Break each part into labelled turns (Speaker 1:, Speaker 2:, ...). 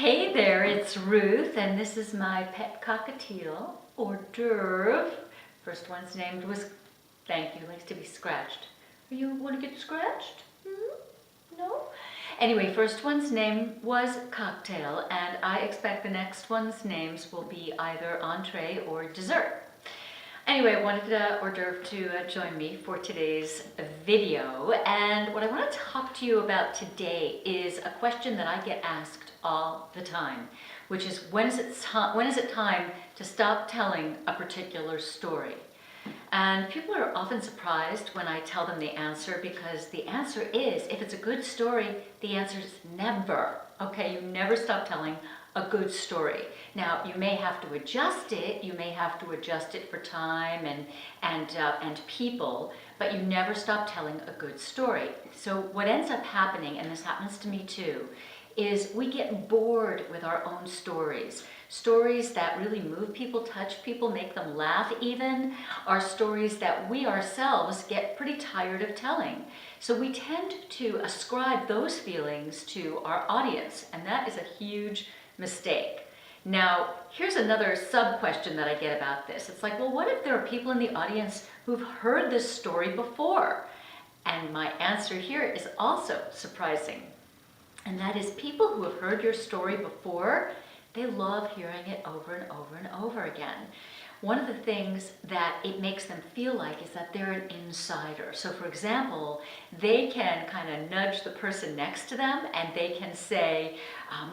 Speaker 1: Hey there, it's Ruth, and this is my pet cockatiel, hors d'oeuvre. First one's named was, thank you, likes to be scratched. You want to get scratched? No? Anyway, first one's name was Cocktail, and I expect the next one's names will be either entree or dessert. Anyway, I wanted hors d'oeuvre to join me for today's video, and what I want to talk to you about today is a question that I get asked all the time, which is when is it time to stop telling a particular story? And people are often surprised when I tell them the answer, because the answer is, if it's a good story, the answer is never. Okay, you never stop telling a good story. Now, you may have to adjust it. You may have to adjust it for time and people, but you never stop telling a good story. So what ends up happening, and this happens to me too, is we get bored with our own stories. Stories that really move people, touch people, make them laugh even, are stories that we ourselves get pretty tired of telling. So we tend to ascribe those feelings to our audience, and that is a huge mistake. Now, here's another sub-question that I get about this. It's like, well, what if there are people in the audience who've heard this story before? And my answer here is also surprising. And that is, people who have heard your story before, they love hearing it over and over and over again. One of the things that it makes them feel like is that they're an insider. So for example, they can kind of nudge the person next to them and they can say,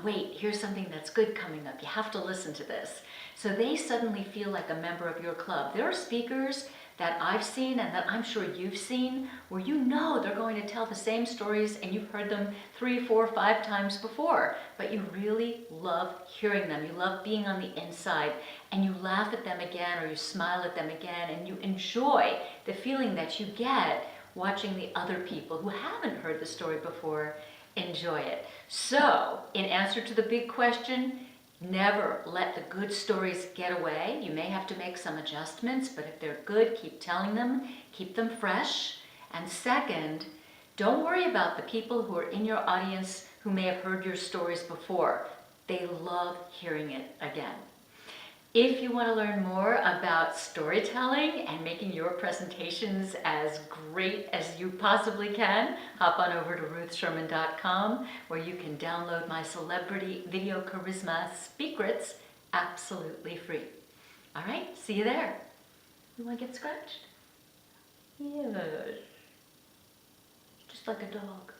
Speaker 1: wait, here's something that's good coming up. You have to listen to this. So they suddenly feel like a member of your club. There are speakers that I've seen and that I'm sure you've seen where you know they're going to tell the same stories and you've heard them 3, 4, 5 times before, but you really love hearing them. You love being on the inside and you laugh at them again or you smile at them again and you enjoy the feeling that you get watching the other people who haven't heard the story before enjoy it. So, in answer to the big question, never let the good stories get away. You may have to make some adjustments, but if they're good, keep telling them, keep them fresh. And second, don't worry about the people who are in your audience who may have heard your stories before. They love hearing it again. If you want to learn more about storytelling and making your presentations as great as you possibly can, hop on over to ruthsherman.com, where you can download my celebrity video charisma secrets absolutely free. All right, see you there. You want to get scratched? Yes. Just like a dog.